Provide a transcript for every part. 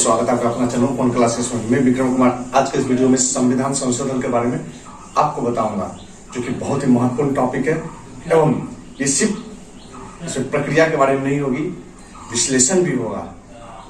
स्वागत है आपका अपना चैनल कौन क्लासेस में। मैं विक्रम कुमार आज के इस वीडियो में संविधान संशोधन के बारे में आपको बताऊंगा, जो कि बहुत ही महत्वपूर्ण टॉपिक है। एवं ये सिर्फ प्रक्रिया के बारे में नहीं होगी, विश्लेषण भी होगा।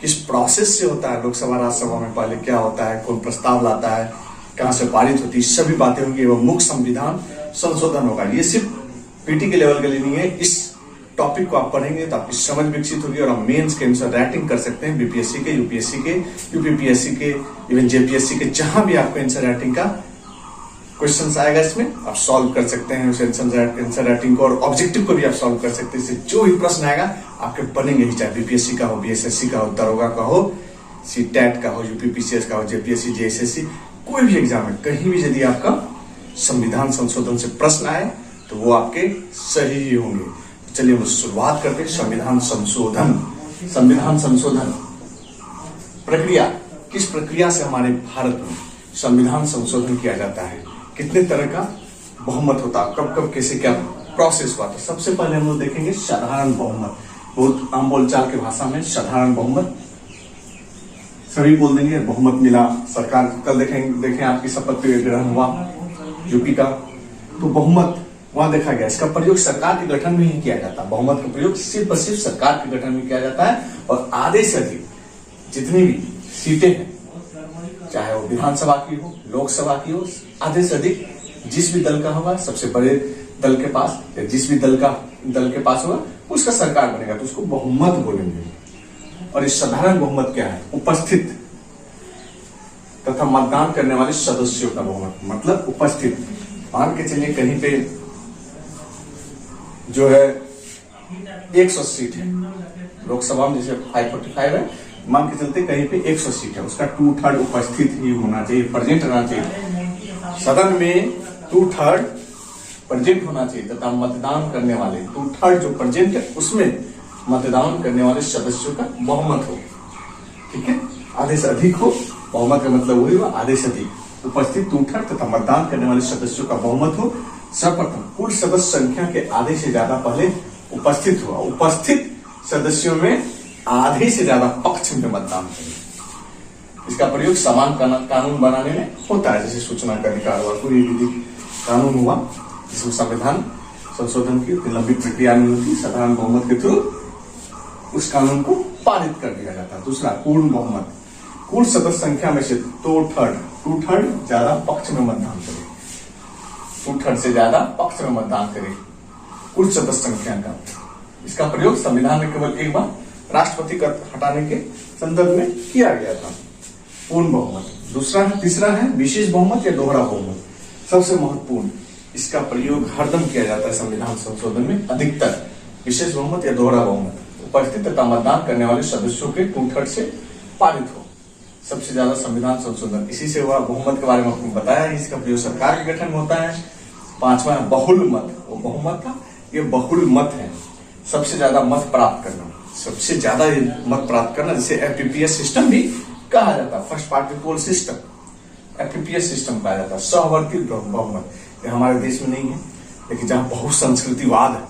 किस प्रोसेस से होता है लोकसभा राज्यसभा में, पहले क्या होता है, कौन प्रस्ताव लाता है, कहां से पारित होती है, सभी बातें होंगी। एवं मुख्य संविधान संशोधन होगा। ये सिर्फ पीटी के लेवल के लिए नहीं है। इस टॉपिक को आप पढ़ेंगे तो आपकी समझ विकसित होगी और आप मेंस के आंसर राइटिंग कर सकते हैं। बीपीएससी के, यूपीएससी के, यूपीपीएससी के, इवन जेपीएससी के, जहां भी आपको आंसर राइटिंग का क्वेश्चन आएगा इसमें आप सॉल्व कर सकते हैं उस आंसर राइटिंग को, और ऑब्जेक्टिव को भी आप सॉल्व कर सकते हैं। इससे जो भी प्रश्न आएगा आपके बनेंगे ही, चाहे बीपीएससी का हो, बीएसएससी का हो, दरोगा का हो, सीटेट का हो, यूपीपीसीएस का हो, जेपीएससी, जेएसएससी, कोई भी एग्जाम है, कहीं भी यदि आपका संविधान संशोधन से प्रश्न आए तो वो आपके सही ही होंगे। चलिए हम शुरुआत करते हैं। संविधान संशोधन। संविधान संशोधन प्रक्रिया, किस प्रक्रिया से हमारे भारत में संविधान संशोधन किया जाता है, कितने तरह का बहुमत होता है, कब कब कैसे क्या प्रोसेस हुआ। तो सबसे पहले हम लोग देखेंगे साधारण बहुमत। बहुत आम बोलचाल की भाषा में साधारण बहुमत सभी बोल देंगे, बहुमत मिला सरकार। कल देखें आपकी शपथ ग्रहण हुआ यूपी का, तो बहुमत वहां देखा गया। इसका प्रयोग सरकार के गठन में ही किया जाता है। बहुमत का प्रयोग सिर्फ और सिर्फ सरकार के गठन में किया जाता है। और आधे से अधिक जितनी भी सीटें हैं, चाहे वो विधानसभा की हो, लोकसभा की हो, आधे से अधिक जिस भी दल का होगा, सबसे बड़े दल के पास या जिस भी दल के पास होगा उसका सरकार बनेगा, तो उसको बहुमत बोलेंगे। और इस साधारण बहुमत क्या है? उपस्थित तथा मतदान करने वाले सदस्यों का बहुमत, मतलब उपस्थित। मान के चलिए कहीं पे जो है 100 सीट है लोकसभा में, जैसे 545 है, मान के चलते कहीं पे 100 सीट है, उसका 2/3 उपस्थित ही होना चाहिए, प्रेजेंट रहना चाहिए। सदन में 2/3 प्रेजेंट होना चाहिए तथा मतदान करने वाले 2/3 जो प्रेजेंट है उसमें मतदान करने वाले सदस्यों का बहुमत हो। ठीक है, आधे से अधिक हो। बहुमत का मतलब वही हुआ, आधे से अधिक उपस्थित 2/3 तथा मतदान करने वाले सदस्यों का बहुमत हो। सर्वप्रथम कुल सदस्य संख्या के आधे से ज्यादा पहले उपस्थित हुआ। उपस्थित सदस्यों में आधे से ज्यादा पक्ष में मतदान करें। इसका प्रयोग समान कानून बनाने में होता है, जैसे सूचना का अधिकार हुआ, कोई विधि कानून हुआ जिसमें संविधान संशोधन की लंबी प्रक्रिया नहीं होती, साधारण बहुमत के थ्रू उस कानून को पारित कर दिया जाता है। दूसरा, पूर्ण बहुमत। कुल सदस्य संख्या में से 2/3 ज्यादा पक्ष में मतदान करे, 2/3 से ज्यादा पक्ष में मतदान करे कुल सदस्य संख्या का। इसका प्रयोग संविधान में केवल एक बार राष्ट्रपति का हटाने के संदर्भ में किया गया था। पूर्ण बहुमत। तीसरा है विशेष बहुमत या दोहरा बहुमत। सबसे महत्वपूर्ण, इसका प्रयोग हरदम किया जाता है संविधान संशोधन में अधिकतर। विशेष बहुमत या दोहरा बहुमत, उपस्थित तथा मतदान करने वाले सदस्यों के 2/3 से पारित हो। सबसे ज्यादा संविधान संशोधन इसी से हुआ। बहुमत के बारे में आपको बताया है, इसका प्रयोग सरकार के गठन में होता है। पांचवा, बहुल मत। वो बहुमत था, ये बहुल मत है, सबसे ज्यादा मत प्राप्त करना, सबसे ज्यादा मत प्राप्त करना, जिसे एफपीपीएस सिस्टम भी कहा जाता है, फर्स्ट पार्टी पोल सिस्टम, एफपीपीएस सिस्टम कहा जाता है। सहवर्ती बहुमत, ये हमारे देश में नहीं है, लेकिन जहां बहुसंस्कृतिवाद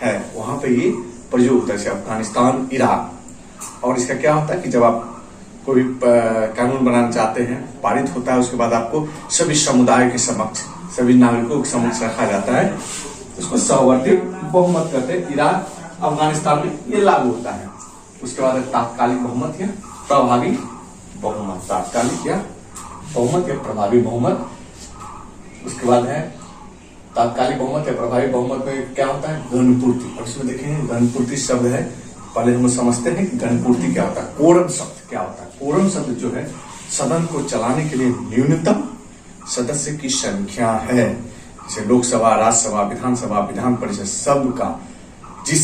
है वहां पे ये प्रयोग होता है, जैसे अफगानिस्तान, इराक। और इसका क्या होता है कि जब आप कोई कानून बनाना चाहते हैं, पारित होता है, उसके बाद आपको सभी समुदाय के समक्ष, सभी नागरिकों के समक्ष रखा जाता है, उसको सहवर्ती बहुमत कहते हैं। इराक, अफगानिस्तान में ये लागू होता है। उसके बाद तात्कालिक बहुमत या प्रभावी बहुमत, तात्कालिक या बहुमत या प्रभावी बहुमत। उसके बाद है तात्कालिक बहुमत या प्रभावी बहुमत में क्या होता है? गणपूर्ति। और इसमें देखें गणपूर्ति शब्द है, पहले हम समझते हैं कि गणपूर्ति क्या होता है। कोरम शब्द क्या होता है? कोरम शब्द जो है सदन को चलाने के लिए न्यूनतम सदस्य की संख्या है। जैसे लोकसभा, राज्यसभा, विधानसभा, विधान परिषद, सबका जिस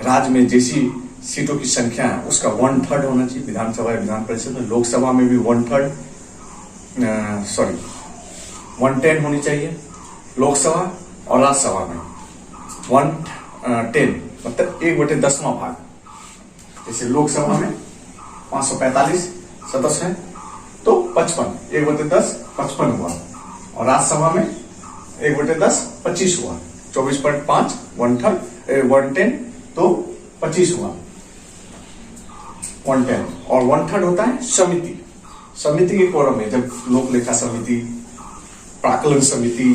राज्य में जैसी सीटों की संख्या है उसका 1/3 होना चाहिए। विधानसभा या विधान परिषद में, लोकसभा में भी 1/3 110 होनी चाहिए। लोकसभा और राज्यसभा में 110 मतलब 1/10वां भाग। जैसे लोकसभा में 545 सदस्य हैं तो 55, 1/10 55 हुआ। और राज्यसभा में 1/10 25 हुआ, 24.5 1/3 110 तो 25 हुआ। 110 और 1/3 होता है समिति। समिति के कोरम में जब लोक लेखा समिति, प्राकलन समिति,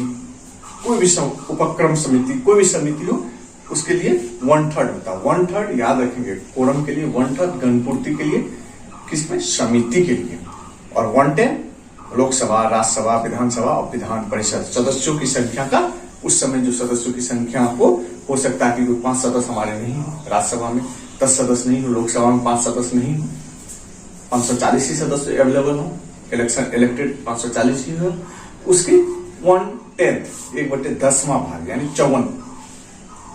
कोई भी उपक्रम समिति, कोई भी समिति हो, उसके लिए 1/3 होता है। 1/3 याद रखेंगे, कोरम के लिए 1/3, गणपूर्ति के लिए किसमें, समिति के लिए, और 110 लोकसभा, राज्यसभा, विधानसभा और विधान परिषद सदस्यों की संख्या का। उस समय जो सदस्यों की संख्या हो सकता है कि 5 सदस्य हमारे नहीं हो, राज्यसभा में 10 सदस्य नहीं हो, लोकसभा में 5 सदस्य नहीं हो, 540 ही सदस्य अवेलेबल हो, इलेक्टेड 540 ही हो, उसकी 1/10 1/10वां भाग यानी 54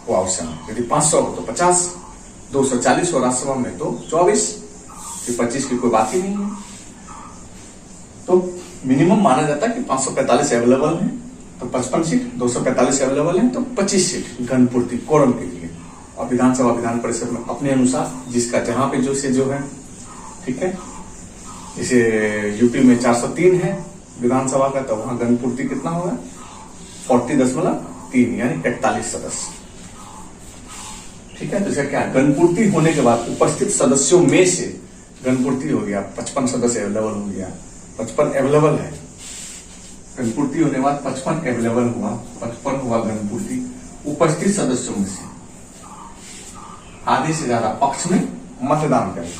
हुआ उस समय। यदि 500 हो तो 50, 240 हो राज्यसभा में तो 24, फिर 25 की कोई बात ही नहीं है। तो मिनिमम माना जाता है कि 545 अवेलेबल है तो 55 सीट, 245 अवेलेबल है तो 25 सीट गणपूर्ति कोरम के लिए। और विधानसभा विधान परिषद में अपने अनुसार जिसका जहां पे जो है, ठीक है। जैसे यूपी में 403 है विधानसभा का, तो वहां गणपूर्ति कितना होगा, 40.3 यानी 41 सदस्य, ठीक है। तो इसका क्या, गणपूर्ति होने के बाद उपस्थित सदस्यों में से गणपूर्ति हो गया, 55 सदस्य अवेलेबल हो गया, 55 अवेलेबल है। गणपूर्ति होने के बाद 55 अवेलेबल हुआ, 55 हुआ गणपूर्ति। उपस्थित सदस्यों में से आधे से ज्यादा पक्ष में मतदान करें।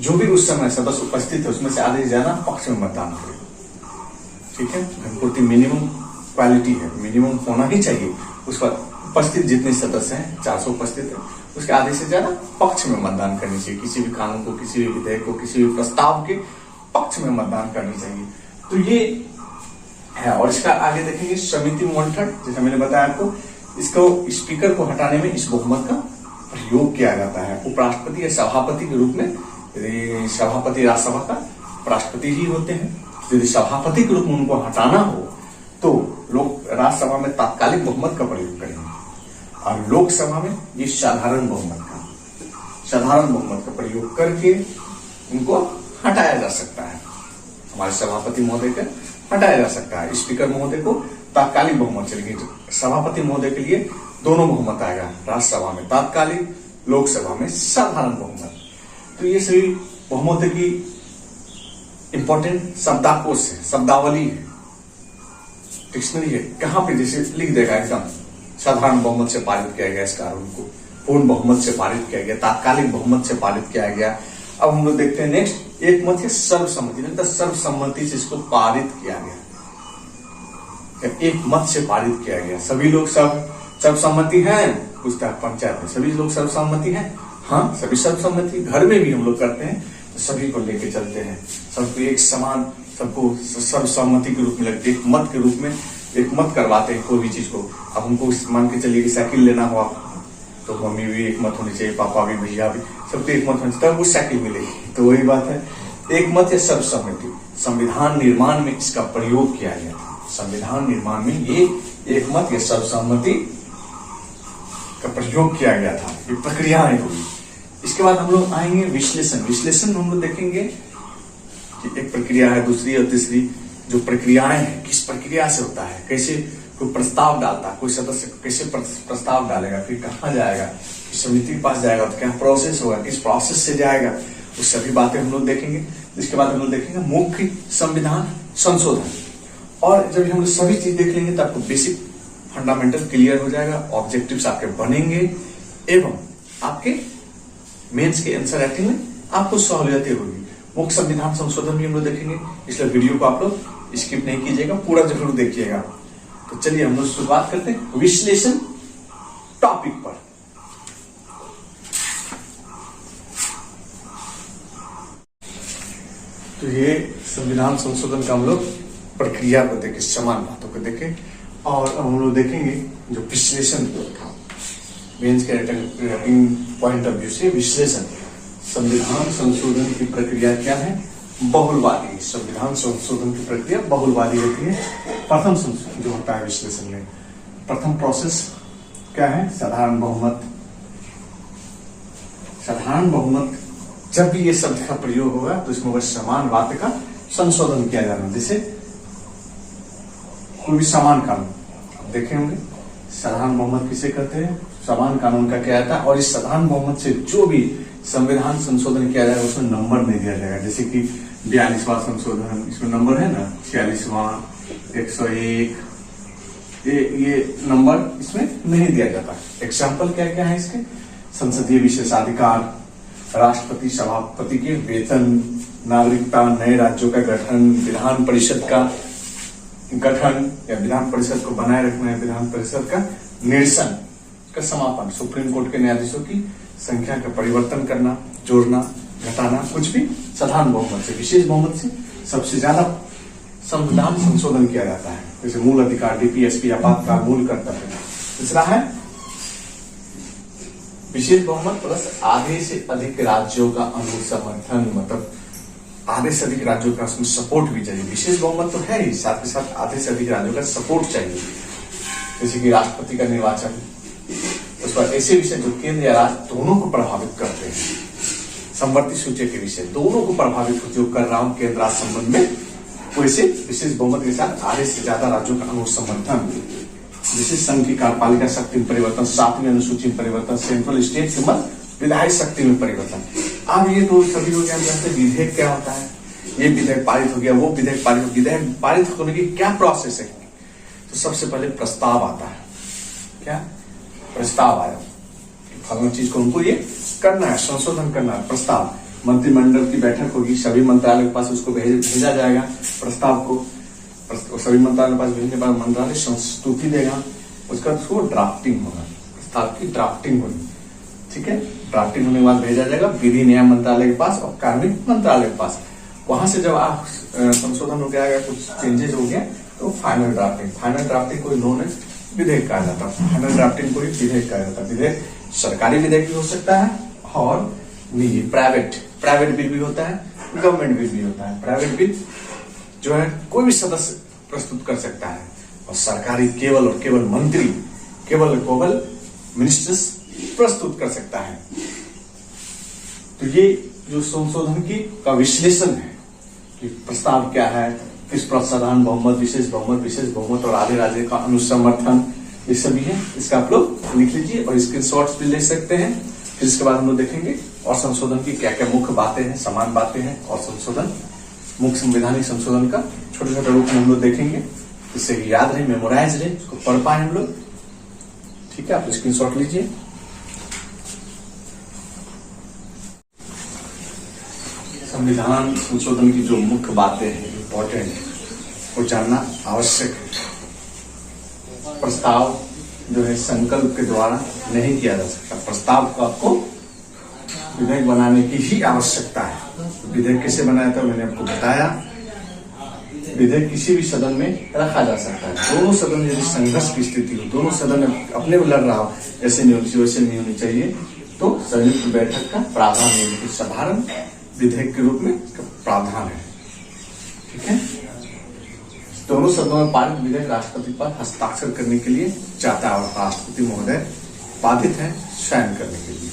जो भी उस समय सदस्य उपस्थित है उसमें से आधे से ज्यादा पक्ष में मतदान करें, ठीक है। गणपूर्ति मिनिमम क्वालिटी है, मिनिमम होना ही चाहिए। उसका उपस्थित जितने सदस्य हैं, 400 उपस्थित है, उसके आधे से ज्यादा पक्ष में मतदान करनी चाहिए। किसी भी कानून को, किसी भी विधेयक को, किसी भी प्रस्ताव के पक्ष में मतदान करनी चाहिए। तो ये है। और इसका आगे देखेंगे समिति में 1/3, जैसा मैंने बताया आपको, इसको स्पीकर को हटाने में इस बहुमत का प्रयोग किया जाता है। उपराष्ट्रपति या सभापति के रूप में, यदि सभापति राज्यसभा का राष्ट्रपति ही होते हैं, यदि सभापति के रूप में उनको हटाना हो तो लोग राज्यसभा में तात्कालिक बहुमत का प्रयोग करेंगे, और लोकसभा में ये साधारण बहुमत का प्रयोग करके उनको हटाया जा सकता है। हमारे सभापति महोदय का हटाया जा सकता है, स्पीकर महोदय को तात्कालिक बहुमत चलेगी। सभापति महोदय के लिए दोनों बहुमत आएगा, राज्यसभा में तात्कालिक, लोकसभा में साधारण बहुमत। तो ये सभी बहुमत की इंपॉर्टेंट शब्दाकोश है, शब्दावली है, डिक्शनरी है। कहां पे जैसे लिख देगा एकदम, साधारण बहुमत से पारित किया गया इस कानून को, पूर्ण बहुमत से पारित किया गया, तात्कालिक बहुमत से पारित किया गया। अब हम लोग देखते हैं नेक्स्ट, एक मत है सर्वसम्मति, मतलब सर्वसम्मति से इसको पारित किया गया, एक मत से पारित किया गया। सभी लोग सर्वसम्मति है, पूछता है पंचायत में, सभी लोग सर्वसम्मति है? हाँ, सभी सर्वसम्मति। घर में भी हम लोग करते हैं तो सभी को लेके चलते हैं, सबको एक समान, सबको सर्वसम्मति के रूप में लगते, एक मत के रूप में एक मत करवाते हैं कोई भी चीज को। अब हमको मान के चलिए कि साइकिल लेना हुआ तो मम्मी भी एक मत होनी चाहिए, पापा भी, भैया भी, सबको एक मत होनी चाहिए, तब वो साइकिल मिलेगी। तो वही बात है, एक मत है सर्वसम्मति। संविधान निर्माण में इसका प्रयोग किया गया था, संविधान निर्माण में ये एक मत या सर्वसम्मति का प्रयोग किया गया था। ये प्रक्रियाएं हुई। इसके बाद हम लोग आएंगे विश्लेषण। विश्लेषण हम लोग देखेंगे कि एक प्रक्रिया है, दूसरी और तीसरी जो प्रक्रियाएं हैं, किस प्रक्रिया से होता है, कैसे कोई प्रस्ताव डालता है, कोई सदस्य कैसे प्रस्ताव डालेगा, फिर कहाँ जाएगा, किस समिति के पास जाएगा, तो क्या प्रोसेस होगा, किस प्रोसेस से जाएगा, वो सभी बातें हम लोग देखेंगे। इसके बाद हम लोग देखेंगे मुख्य संविधान संशोधन। और जब हम लोग सभी चीज देख लेंगे तो आपको बेसिक फंडामेंटल क्लियर हो जाएगा, ऑब्जेक्टिव्स आपके बनेंगे एवं आपके मेंस के आंसर राइटिंग में आपको सहूलियतें होगी। मुख्य संविधान संशोधन भी हम लोग देखेंगे, इसलिए वीडियो को आप लोग स्किप नहीं कीजिएगा, पूरा जरूर देखिएगा। तो चलिए हम लोग शुरुआत करते हैं विश्लेषण टॉपिक पर। तो ये संविधान संशोधन का हम लोग प्रक्रिया को देखे, समान बातों को देखे, और हम लोग देखेंगे जो विश्लेषण मेंस के राइटिंग पॉइंट ऑफ व्यू से विश्लेषण। संविधान संशोधन की प्रक्रिया क्या है? बहुलवादी। संविधान संशोधन की प्रक्रिया बहुलवादी होती है। प्रथम संशोधन जो होता है विश्लेषण में, प्रथम प्रोसेस क्या है? साधारण बहुमत। साधारण बहुमत, जब भी ये शब्द का प्रयोग होगा तो इसमें बस समान वाक्य का संशोधन किया जाना। जैसे कोई भी समान कानून देखे होंगे, साधारण बहुमत किसे कहते हैं? समान कानून का क्या आता है, और इस साधारण बहुमत से जो भी संविधान संशोधन किया जाएगा उसमें नंबर नहीं दिया जाएगा, जैसे कि 42वां संशोधन, इसमें नंबर है ना 46वां, 101, ये नंबर इसमें नहीं दिया जाता। एग्जाम्पल क्या क्या है इसके? संसदीय विशेषाधिकार, राष्ट्रपति सभापति के वेतन, नागरिकता, नए राज्यों का गठन, विधान परिषद का गठन या विधान परिषद को बनाए रखना, विधान परिषद का निरसन का समापन, सुप्रीम कोर्ट के न्यायाधीशों की संख्या का परिवर्तन करना, जोड़ना, घटाना, कुछ भी साधारण बहुमत से, विशेष बहुमत से सबसे ज्यादा संविधान संशोधन किया जाता है। जैसे मूल अधिकार, डीपीएसपी, आपातकाल, मूल कर्तव्य। तीसरा है विशेष बहुमत प्लस आधे से अधिक राज्यों का अनुसमर्थन, मतलब आधे से अधिक राज्यों का उसमें सपोर्ट भी चाहिए। विशेष बहुमत तो है ही, साथ ही साथ आधे से अधिक राज्यों का सपोर्ट चाहिए। जैसे कि राष्ट्रपति का निर्वाचन, उस पर ऐसे विषय जो केंद्र या राज्य दोनों को प्रभावित करते हैं, संवर्ती सूची के विषय दोनों को प्रभावित जो कर रहा हूं केंद्र राज्य संबंध में, वैसे विशेष बहुमत के साथ आधे से ज्यादा राज्यों का अनुसमर्थन। जैसे संघ की कार्यपालिका शक्ति में परिवर्तन, 7वीं अनुसूची में परिवर्तन, सेंट्रल स्टेट के मत विधायी शक्ति में परिवर्तन। अब ये तो सभी लोग जानते हैं विधेयक क्या होता है, ये विधेयक पारित हो गया, वो विधेयक पारित, विधेयक पारित होने की क्या प्रोसेस है? तो सबसे पहले प्रस्ताव आता है। क्या प्रस्ताव आया, फलाना चीज को उनको ये करना है, संशोधन करना है, प्रस्ताव। मंत्रिमंडल की बैठक होगी, सभी मंत्रालय के पास उसको भेजा जाएगा प्रस्ताव को, सभी मंत्रालय के पास भेजने के बाद मंत्रालय संस्तुति देगा, उसका उसको ड्राफ्टिंग होगा, प्रस्ताव की ड्राफ्टिंग होगी। ठीक है, ड्राफ्टिंग होने के बाद भेजा जाएगा विधि न्याय मंत्रालय के पास और कार्मिक मंत्रालय के पास। वहां से जब आप संशोधन हो गया, कुछ चेंजेस हो गया, तो फाइनल ड्राफ्टिंग कोई नॉन विधेयक कहा जाता है, फाइनल ड्राफ्टिंग कोई विधेयक कहा जाता है। विधेयक सरकारी विधेयक भी हो सकता है और निजी प्राइवेट बिल भी होता है, गवर्नमेंट बिल भी होता है। प्राइवेट बिल जो है कोई भी सदस्य प्रस्तुत कर सकता है और सरकारी केवल और केवल मंत्री, केवल मिनिस्टर्स प्रस्तुत कर सकता है। तो ये जो संशोधन की का विश्लेषण है कि प्रस्ताव क्या है, किस पर साधारण बहुमत, विशेष बहुमत और आधे राज्य का अनुसमर्थन, ये सभी है। इसका आप लोग लिख लीजिए और स्क्रीनशॉट्स भी ले सकते हैं। फिर इसके बाद हम लोग देखेंगे और संशोधन की क्या क्या मुख्य बातें हैं, समान बातें हैं, और संशोधन मुख्य संवैधानिक संशोधन का छोटे छोटे रूप में हम लोग देखेंगे, इससे याद रहे, मेमोराइज रहे, उसको पढ़ पाए हम लोग। ठीक है, आप स्क्रीनशॉट लीजिए। संविधान संशोधन की जो मुख्य बातें हैं, इंपॉर्टेंट, वो जानना आवश्यक है। प्रस्ताव जो है संकल्प के द्वारा नहीं किया जा सकता, प्रस्ताव को आपको विधेयक बनाने की ही आवश्यकता है। विधेयक कैसे बनाया था मैंने आपको बताया। विधेयक किसी भी सदन में रखा जा सकता है, दोनों सदन में यदि संघर्ष की स्थिति हो, दोनों सदन अपने में लड़ रहा हो, ऐसे नहीं होनी चाहिए, वैसे नहीं होनी चाहिए, तो संयुक्त बैठक का प्रावधान है, साधारण विधेयक के रूप में प्रावधान है। ठीक है, दोनों सदनों में पारित विधेयक राष्ट्रपति पर हस्ताक्षर करने के लिए चाहता है और राष्ट्रपति महोदय बाधित है साइन करने के लिए।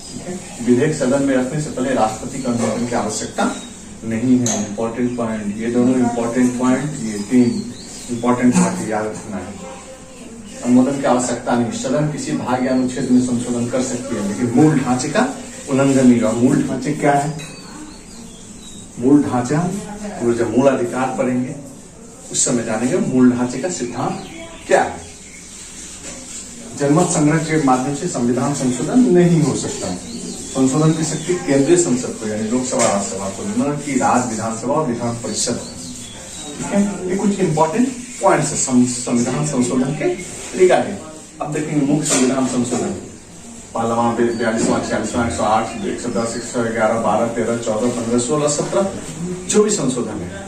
ठीक है, विधेयक सदन में रखने से पहले राष्ट्रपति का अनुमोदन की आवश्यकता नहीं है। इंपॉर्टेंट पॉइंट, ये दोनों इंपॉर्टेंट पॉइंट, ये 3 इंपॉर्टेंट पॉइंट याद रखना है। अनुमोदन की आवश्यकता नहीं, सदन किसी भाग या अनुच्छेद में संशोधन कर सकती है, लेकिन मूल ढांचे का उल्लंघन नहीं होगा। मूल ढांचे क्या है? मूल ढांचा, वो जब मूल अधिकार पढ़ेंगे उस समय जानेंगे मूल ढांचे का सिद्धांत क्या है। जनमत संग्रह के माध्यम से संविधान संशोधन नहीं हो सकता। संशोधन की शक्ति केंद्रीय संसद को, यानी लोकसभा, राज्यसभा को, न कि राज्य विधानसभा और विधान परिषद। ठीक है, ये कुछ इंपॉर्टेंट पॉइंट्स है संविधान संशोधन के रिगार्डिंग। अब देखेंगे मुख्य संविधान संशोधन। 42वां, 42वां, 46वां, 108, 110, 111, 12, 13, 14, 15, 16, 17 जो भी संशोधन है,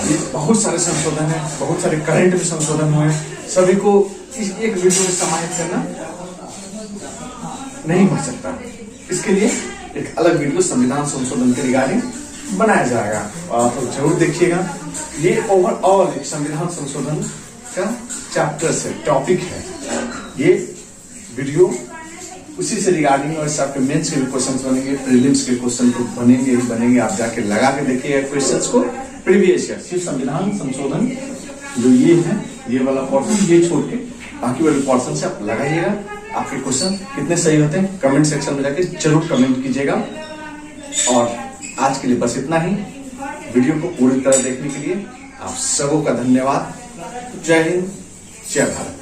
ये बहुत सारे संशोधन है, बहुत सारे करंट में संशोधन हुए, सभी को इस एक वीडियो में समाहित करना नहीं हो सकता। इसके लिए एक अलग वीडियो संविधान संशोधन के रिगार्डिंग बनाया जाएगा और आप लोग जरूर देखिएगा। ये ओवरऑल एक संविधान संशोधन का चैप्टर है, टॉपिक है ये वीडियो। उसी से रिगार्डिंग और आपके मेंस के भी क्वेश्चन बनेंगे, प्रीलिम्स के क्वेश्चन तो बनेंगे। आप जाके लगा के देखिएगा क्वेश्चंस को प्रीवियस ईयर। सिर्फ संविधान संशोधन जो ये है, ये वाला पोर्शन ये छोड़ के बाकी वाले पोर्शन से आप लगाइएगा आपके क्वेश्चन कितने सही होते हैं कमेंट सेक्शन में जाके जरूर कमेंट कीजिएगा। और आज के लिए बस इतना ही। वीडियो को पूरी तरह देखने के लिए आप सबों का धन्यवाद। जय हिंद, जय भारत।